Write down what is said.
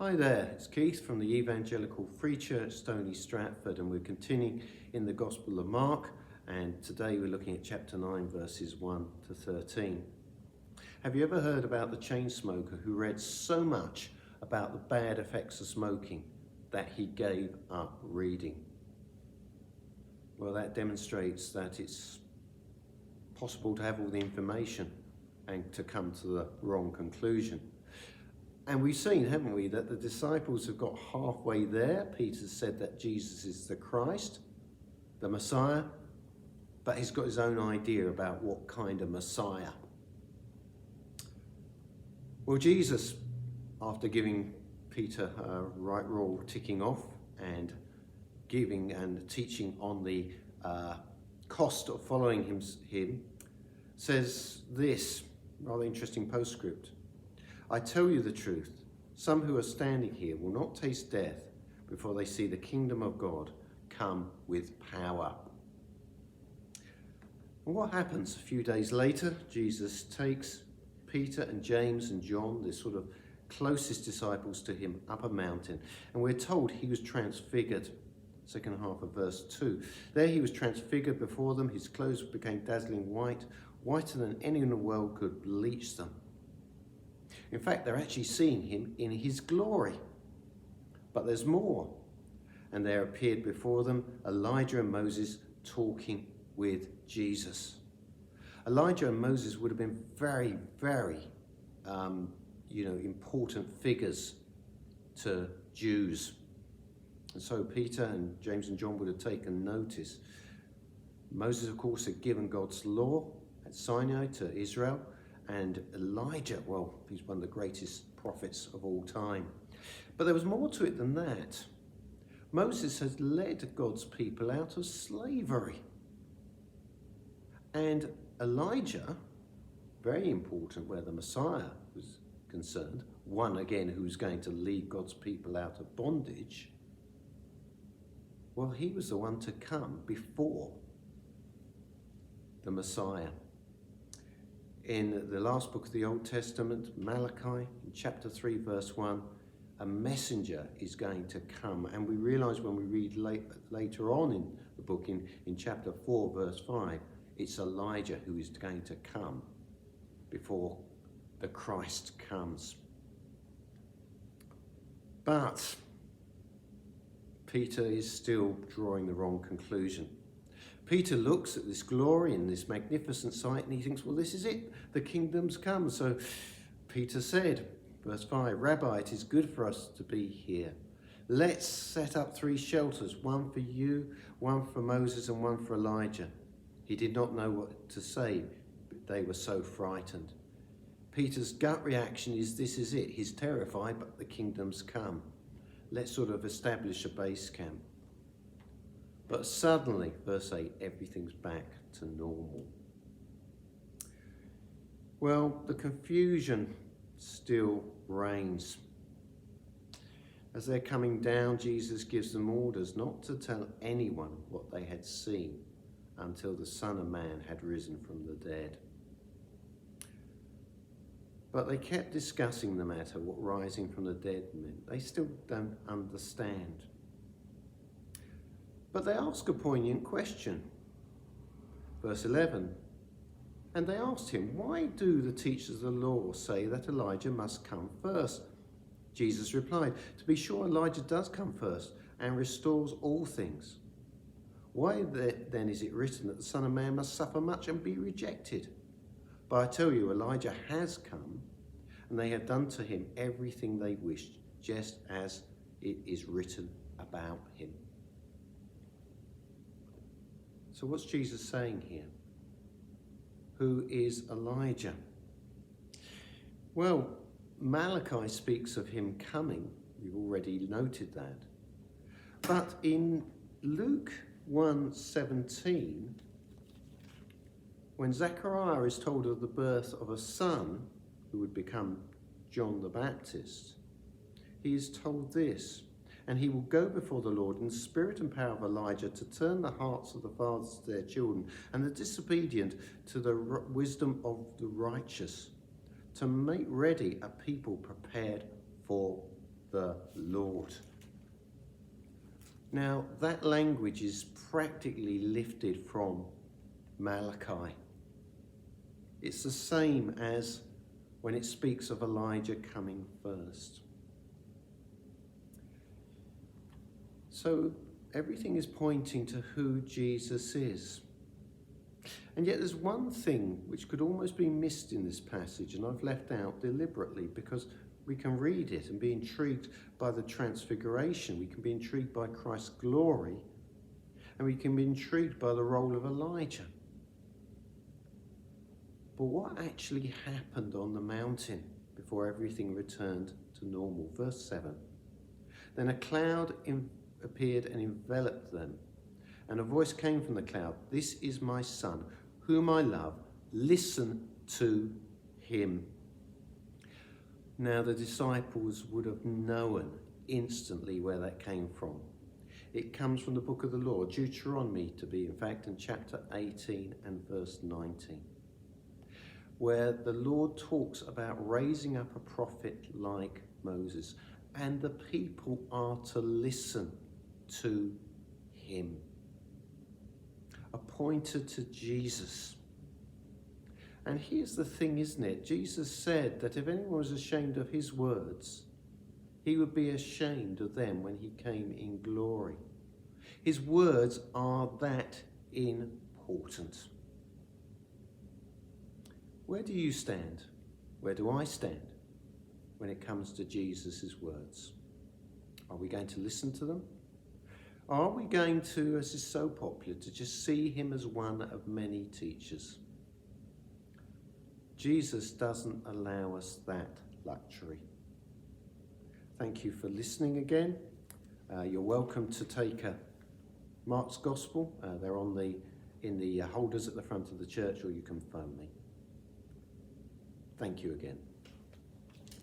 Hi there, it's Keith from the Evangelical Free Church, Stony Stratford, and we're continuing in the Gospel of Mark, and today we're looking at chapter 9, verses 1 to 13. Have you ever heard about the chain smoker who read so much about the bad effects of smoking that he gave up reading? Well, that demonstrates that it's possible to have all the information and to come to the wrong conclusion. And we've seen, haven't we, that the disciples have got halfway there. Peter said that Jesus is the Christ, the Messiah, but he's got his own idea about what kind of Messiah. Well, Jesus, after giving Peter a right roll ticking off and giving and teaching on the cost of following him, says this rather interesting postscript. I tell you the truth, some who are standing here will not taste death before they see the kingdom of God come with power. And what happens a few days later? Jesus takes Peter and James and John, the sort of closest disciples to him, up a mountain. And we're told he was transfigured. Second half of verse 2. There he was transfigured before them. His clothes became dazzling white, whiter than any in the world could bleach them. In fact, they're actually seeing him in his glory. But there's more. And there appeared before them Elijah and Moses talking with Jesus. Elijah and Moses would have been very, very, important figures to Jews. And so Peter and James and John would have taken notice. Moses, of course, had given God's law at Sinai to Israel. And Elijah, well, he's one of the greatest prophets of all time. But there was more to it than that. Moses has led God's people out of slavery. And Elijah, very important where the Messiah was concerned, one again who was going to lead God's people out of bondage, well, he was the one to come before the Messiah. In the last book of the Old Testament, Malachi, in chapter 3, verse 1, a messenger is going to come. And we realize when we read later on in the book, in chapter 4, verse 5, it's Elijah who is going to come before the Christ comes. But Peter is still drawing the wrong conclusion. Peter looks at this glory and this magnificent sight and he thinks, well, this is it. The kingdom's come. So Peter said, verse 5, Rabbi, it is good for us to be here. Let's set up 3 shelters, one for you, one for Moses, and one for Elijah. He did not know what to say. They were so frightened. Peter's gut reaction is, this is it. He's terrified, but the kingdom's come. Let's sort of establish a base camp. But suddenly, verse 8, everything's back to normal. Well, the confusion still reigns. As they're coming down, Jesus gives them orders not to tell anyone what they had seen until the Son of Man had risen from the dead. But they kept discussing the matter, what rising from the dead meant. They still don't understand. But they ask a poignant question. Verse 11, and they asked him, why do the teachers of the law say that Elijah must come first? Jesus replied, to be sure Elijah does come first and restores all things. Why then is it written that the Son of Man must suffer much and be rejected? But I tell you, Elijah has come, and they have done to him everything they wished, just as it is written about him. So what's Jesus saying here? Who is Elijah? Well, Malachi speaks of him coming. We've already noted that. But in Luke 1:17, when Zechariah is told of the birth of a son who would become John the Baptist, he is told this, and he will go before the Lord in the spirit and power of Elijah to turn the hearts of the fathers to their children and the disobedient to the wisdom of the righteous, to make ready a people prepared for the Lord. Now, that language is practically lifted from Malachi. It's the same as when it speaks of Elijah coming first. So everything is pointing to who Jesus is. And yet there's one thing which could almost be missed in this passage, and I've left out deliberately because we can read it and be intrigued by the transfiguration. We can be intrigued by Christ's glory, and we can be intrigued by the role of Elijah. But what actually happened on the mountain before everything returned to normal? Verse 7. Then a cloud appeared and enveloped them, and a voice came from the cloud, "This is my son, whom I love. Listen to him." Now the disciples would have known instantly where that came from. It comes from the book of the law, Deuteronomy to be in fact, in chapter 18 and verse 19, where the Lord talks about raising up a prophet like Moses, and the people are to listen to him. Appointed to Jesus. And here's the thing, isn't it? Jesus said that if anyone was ashamed of his words, he would be ashamed of them when he came in glory. His words are that important. Where do you stand? Where do I stand when it comes to Jesus' words? Are we going to listen to them? Or are we going to, as is so popular, to just see him as one of many teachers? Jesus doesn't allow us that luxury. Thank you for listening again. You're welcome to take Mark's Gospel. They're in the holders at the front of the church, or you can phone me. Thank you again.